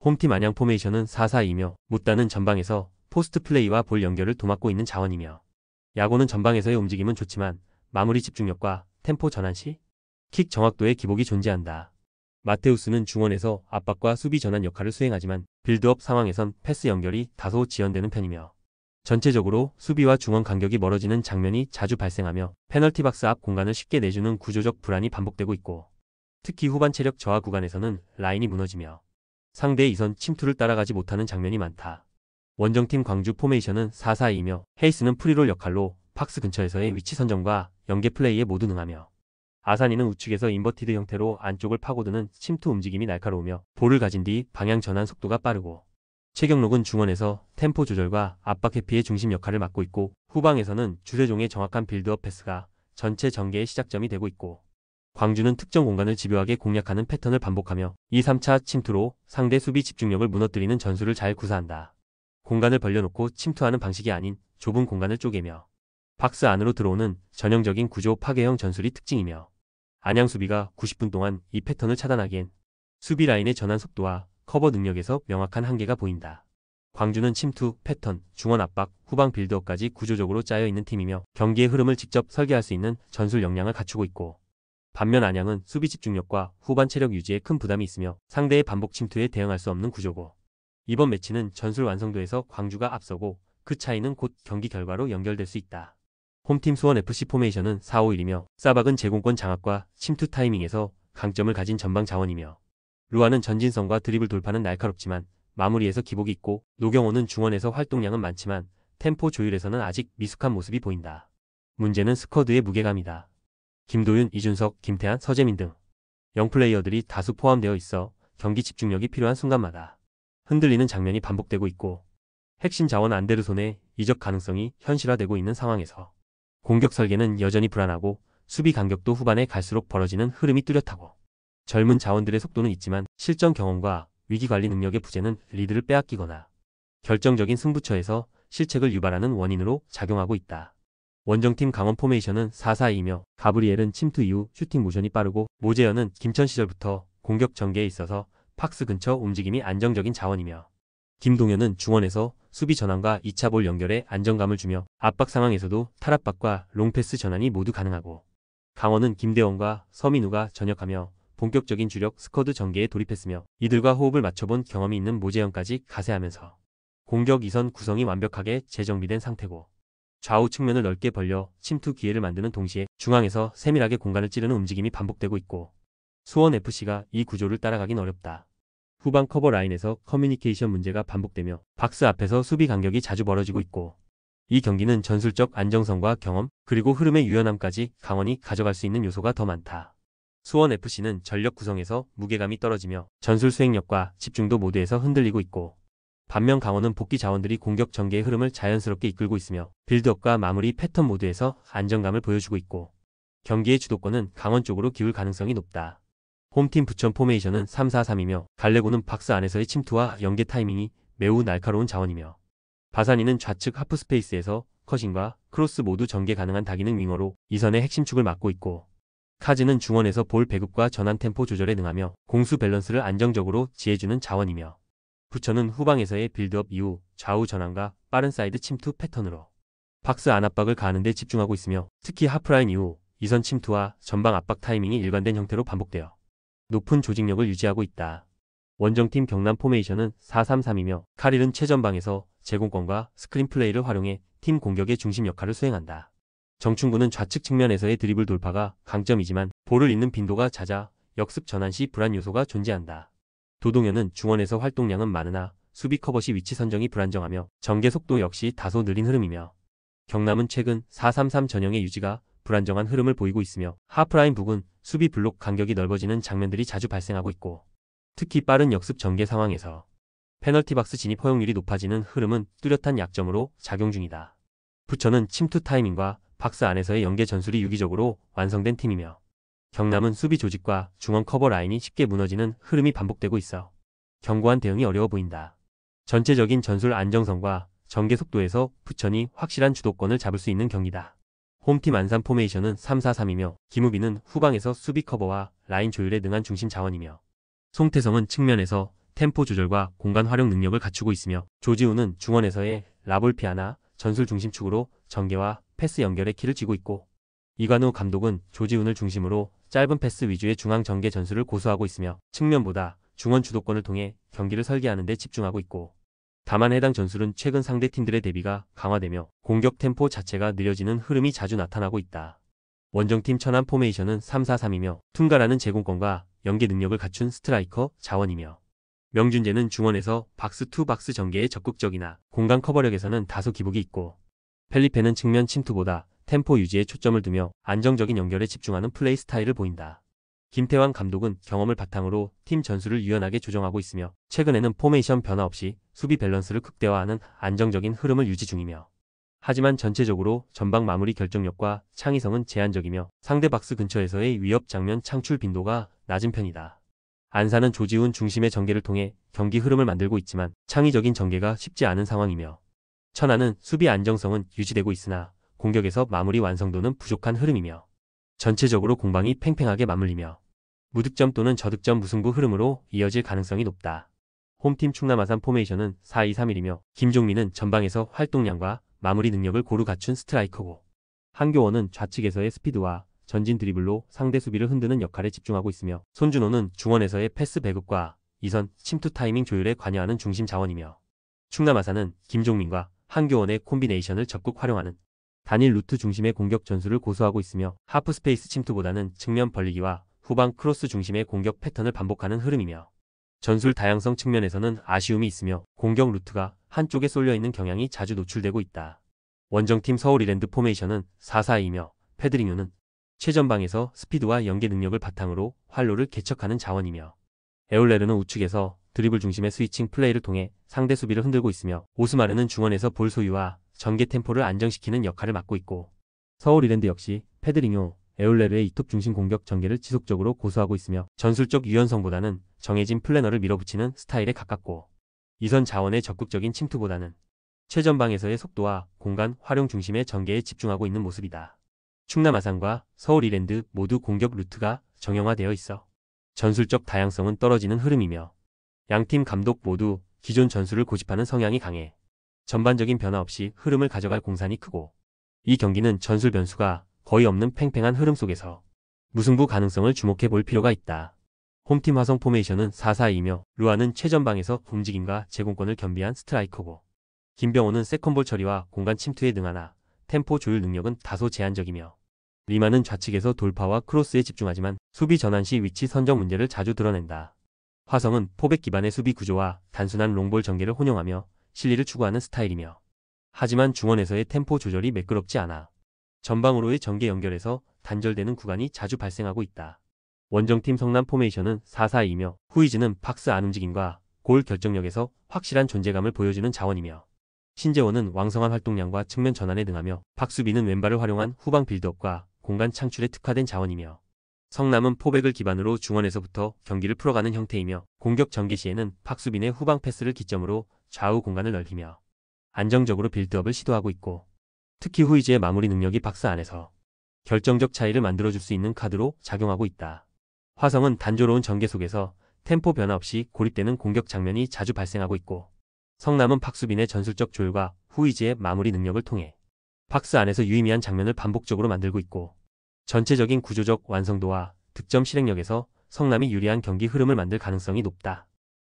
홈팀 안양 포메이션은 4-4-2며 무따는 전방에서 포스트 플레이와 볼 연결을 도맡고 있는 자원이며 야구는 전방에서의 움직임은 좋지만 마무리 집중력과 템포 전환 시 킥 정확도의 기복이 존재한다. 마테우스는 중원에서 압박과 수비 전환 역할을 수행하지만 빌드업 상황에선 패스 연결이 다소 지연되는 편이며 전체적으로 수비와 중원 간격이 멀어지는 장면이 자주 발생하며 페널티 박스 앞 공간을 쉽게 내주는 구조적 불안이 반복되고 있고 특히 후반 체력 저하 구간에서는 라인이 무너지며 상대의 이선 침투를 따라가지 못하는 장면이 많다. 원정팀 광주 포메이션은 4-4-2며 헤이스는 프리롤 역할로 박스 근처에서의 위치 선정과 연계 플레이에 모두 능하며 아산이는 우측에서 인버티드 형태로 안쪽을 파고드는 침투 움직임이 날카로우며 볼을 가진 뒤 방향 전환 속도가 빠르고 최경록은 중원에서 템포 조절과 압박 회피의 중심 역할을 맡고 있고 후방에서는 주세종의 정확한 빌드업 패스가 전체 전개의 시작점이 되고 있고 광주는 특정 공간을 집요하게 공략하는 패턴을 반복하며 2-3차 침투로 상대 수비 집중력을 무너뜨리는 전술을 잘 구사한다. 공간을 벌려놓고 침투하는 방식이 아닌 좁은 공간을 쪼개며 박스 안으로 들어오는 전형적인 구조 파괴형 전술이 특징이며 안양 수비가 90분 동안 이 패턴을 차단하기엔 수비 라인의 전환 속도와 커버 능력에서 명확한 한계가 보인다. 광주는 침투, 패턴, 중원 압박, 후방 빌드업까지 구조적으로 짜여있는 팀이며 경기의 흐름을 직접 설계할 수 있는 전술 역량을 갖추고 있고 반면 안양은 수비 집중력과 후반 체력 유지에 큰 부담이 있으며 상대의 반복 침투에 대응할 수 없는 구조고 이번 매치는 전술 완성도에서 광주가 앞서고 그 차이는 곧 경기 결과로 연결될 수 있다. 홈팀 수원FC 포메이션은 4-5-1이며 사박은 제공권 장악과 침투 타이밍에서 강점을 가진 전방 자원이며 루아는 전진성과 드리블 돌파는 날카롭지만 마무리에서 기복이 있고 노경호는 중원에서 활동량은 많지만 템포 조율에서는 아직 미숙한 모습이 보인다. 문제는 스쿼드의 무게감이다. 김도윤, 이준석, 김태한, 서재민 등 영플레이어들이 다수 포함되어 있어 경기 집중력이 필요한 순간마다 흔들리는 장면이 반복되고 있고 핵심 자원 안데르손의 이적 가능성이 현실화되고 있는 상황에서 공격 설계는 여전히 불안하고 수비 간격도 후반에 갈수록 벌어지는 흐름이 뚜렷하고 젊은 자원들의 속도는 있지만 실전 경험과 위기관리 능력의 부재는 리드를 빼앗기거나 결정적인 승부처에서 실책을 유발하는 원인으로 작용하고 있다. 원정팀 강원 포메이션은 4-4-2며 가브리엘은 침투 이후 슈팅 모션이 빠르고 모재현은 김천 시절부터 공격 전개에 있어서 박스 근처 움직임이 안정적인 자원이며 김동현은 중원에서 수비 전환과 2차 볼 연결에 안정감을 주며 압박 상황에서도 탈압박과 롱패스 전환이 모두 가능하고 강원은 김대원과 서민우가 전역하며 본격적인 주력 스쿼드 전개에 돌입했으며 이들과 호흡을 맞춰본 경험이 있는 모재현까지 가세하면서 공격 이선 구성이 완벽하게 재정비된 상태고 좌우 측면을 넓게 벌려 침투 기회를 만드는 동시에 중앙에서 세밀하게 공간을 찌르는 움직임이 반복되고 있고 수원FC가 이 구조를 따라가긴 어렵다. 후방 커버 라인에서 커뮤니케이션 문제가 반복되며 박스 앞에서 수비 간격이 자주 벌어지고 있고 이 경기는 전술적 안정성과 경험 그리고 흐름의 유연함까지 강원이 가져갈 수 있는 요소가 더 많다. 수원FC는 전력 구성에서 무게감이 떨어지며 전술 수행력과 집중도 모두에서 흔들리고 있고 반면 강원은 복귀 자원들이 공격 전개의 흐름을 자연스럽게 이끌고 있으며 빌드업과 마무리 패턴 모두에서 안정감을 보여주고 있고 경기의 주도권은 강원 쪽으로 기울 가능성이 높다. 홈팀 부천 포메이션은 3-4-3이며 갈레고는 박스 안에서의 침투와 연계 타이밍이 매우 날카로운 자원이며 바산이는 좌측 하프 스페이스에서 컷인과 크로스 모두 전개 가능한 다기능 윙어로 이선의 핵심 축을 맡고 있고 카즈는 중원에서 볼 배급과 전환 템포 조절에 능하며 공수 밸런스를 안정적으로 지해주는 자원이며 부천은 후방에서의 빌드업 이후 좌우 전환과 빠른 사이드 침투 패턴으로 박스 안 압박을 가하는 데 집중하고 있으며 특히 하프라인 이후 이선 침투와 전방 압박 타이밍이 일관된 형태로 반복되어 높은 조직력을 유지하고 있다. 원정팀 경남 포메이션은 4-3-3이며 카릴은 최전방에서 제공권과 스크린 플레이를 활용해 팀 공격의 중심 역할을 수행한다. 정충구는 좌측 측면에서의 드리블 돌파가 강점이지만 볼을 잇는 빈도가 잦아 역습 전환 시 불안 요소가 존재한다. 도동현은 중원에서 활동량은 많으나 수비 커버 시 위치 선정이 불안정하며 전개 속도 역시 다소 느린 흐름이며 경남은 최근 4-3-3 전형의 유지가 불안정한 흐름을 보이고 있으며 하프라인 부근 수비 블록 간격이 넓어지는 장면들이 자주 발생하고 있고 특히 빠른 역습 전개 상황에서 페널티 박스 진입 허용률이 높아지는 흐름은 뚜렷한 약점으로 작용 중이다. 부천은 침투 타이밍과 박스 안에서의 연계 전술이 유기적으로 완성된 팀이며 경남은 수비 조직과 중원 커버 라인이 쉽게 무너지는 흐름이 반복되고 있어 견고한 대응이 어려워 보인다. 전체적인 전술 안정성과 전개 속도에서 부천이 확실한 주도권을 잡을 수 있는 경기다. 홈팀 안산 포메이션은 3-4-3이며 김우빈은 후방에서 수비 커버와 라인 조율에 능한 중심 자원이며 송태성은 측면에서 템포 조절과 공간 활용 능력을 갖추고 있으며 조지우는 중원에서의 라볼피아나 전술 중심축으로 전개와 패스 연결의 키를 쥐고 있고 이관우 감독은 조지훈을 중심으로 짧은 패스 위주의 중앙 전개 전술을 고수하고 있으며 측면보다 중원 주도권을 통해 경기를 설계하는 데 집중하고 있고 다만 해당 전술은 최근 상대 팀들의 대비가 강화되며 공격 템포 자체가 느려지는 흐름이 자주 나타나고 있다. 원정팀 천안 포메이션은 3-4-3이며 퉁가라는 제공권과 연계 능력을 갖춘 스트라이커 자원이며 명준재는 중원에서 박스2박스 전개에 적극적이나 공간 커버력에서는 다소 기복이 있고 펠리페는 측면 침투보다 템포 유지에 초점을 두며 안정적인 연결에 집중하는 플레이 스타일을 보인다. 김태환 감독은 경험을 바탕으로 팀 전술을 유연하게 조정하고 있으며 최근에는 포메이션 변화 없이 수비 밸런스를 극대화하는 안정적인 흐름을 유지 중이며 하지만 전체적으로 전방 마무리 결정력과 창의성은 제한적이며 상대 박스 근처에서의 위협 장면 창출 빈도가 낮은 편이다. 안산은 조지훈 중심의 전개를 통해 경기 흐름을 만들고 있지만 창의적인 전개가 쉽지 않은 상황이며 천안은 수비 안정성은 유지되고 있으나 공격에서 마무리 완성도는 부족한 흐름이며 전체적으로 공방이 팽팽하게 맞물리며 무득점 또는 저득점 무승부 흐름으로 이어질 가능성이 높다. 홈팀 충남 아산 포메이션은 4-2-3-1이며 김종민은 전방에서 활동량과 마무리 능력을 고루 갖춘 스트라이커고 한교원은 좌측에서의 스피드와 전진 드리블로 상대 수비를 흔드는 역할에 집중하고 있으며 손준호는 중원에서의 패스 배급과 이선 침투 타이밍 조율에 관여하는 중심 자원이며 충남 아산은 김종민과 한교원의 콤비네이션을 적극 활용하는 단일 루트 중심의 공격 전술을 고수하고 있으며 하프 스페이스 침투보다는 측면 벌리기와 후방 크로스 중심의 공격 패턴을 반복하는 흐름이며 전술 다양성 측면에서는 아쉬움이 있으며 공격 루트가 한쪽에 쏠려있는 경향이 자주 노출되고 있다. 원정팀 서울 이랜드 포메이션은 4-4-2이며 페드리뉴는 최전방에서 스피드와 연계 능력을 바탕으로 활로를 개척하는 자원이며 에올레르는 우측에서 드리블 중심의 스위칭 플레이를 통해 상대 수비를 흔들고 있으며 오스마르는 중원에서 볼 소유와 전개 템포를 안정시키는 역할을 맡고 있고 서울 이랜드 역시 페드리뉴, 에올레르의 이톱 중심 공격 전개를 지속적으로 고수하고 있으며 전술적 유연성보다는 정해진 플래너를 밀어붙이는 스타일에 가깝고 이선 자원의 적극적인 침투보다는 최전방에서의 속도와 공간 활용 중심의 전개에 집중하고 있는 모습이다. 충남 아산과 서울 이랜드 모두 공격 루트가 정형화되어 있어 전술적 다양성은 떨어지는 흐름이며 양팀 감독 모두 기존 전술을 고집하는 성향이 강해 전반적인 변화 없이 흐름을 가져갈 공산이 크고 이 경기는 전술 변수가 거의 없는 팽팽한 흐름 속에서 무승부 가능성을 주목해 볼 필요가 있다. 홈팀 화성 포메이션은 4-4-2이며 루아는 최전방에서 움직임과 제공권을 겸비한 스트라이커고 김병호는 세컨볼 처리와 공간 침투에 능하나 템포 조율 능력은 다소 제한적이며 리마는 좌측에서 돌파와 크로스에 집중하지만 수비 전환 시 위치 선정 문제를 자주 드러낸다. 화성은 포백 기반의 수비 구조와 단순한 롱볼 전개를 혼용하며 실리를 추구하는 스타일이며 하지만 중원에서의 템포 조절이 매끄럽지 않아 전방으로의 전개 연결에서 단절되는 구간이 자주 발생하고 있다. 원정팀 성남 포메이션은 4-4-2이며 후이즈는 박스 안 움직임과 골 결정력에서 확실한 존재감을 보여주는 자원이며 신재원은 왕성한 활동량과 측면 전환에 능하며 박수빈은 왼발을 활용한 후방 빌드업과 공간 창출에 특화된 자원이며 성남은 포백을 기반으로 중원에서부터 경기를 풀어가는 형태이며 공격 전개 시에는 박수빈의 후방 패스를 기점으로 좌우 공간을 넓히며 안정적으로 빌드업을 시도하고 있고 특히 후이즈의 마무리 능력이 박스 안에서 결정적 차이를 만들어줄 수 있는 카드로 작용하고 있다. 화성은 단조로운 전개 속에서 템포 변화 없이 고립되는 공격 장면이 자주 발생하고 있고 성남은 박수빈의 전술적 조율과 후이즈의 마무리 능력을 통해 박스 안에서 유의미한 장면을 반복적으로 만들고 있고 전체적인 구조적 완성도와 득점 실행력에서 성남이 유리한 경기 흐름을 만들 가능성이 높다.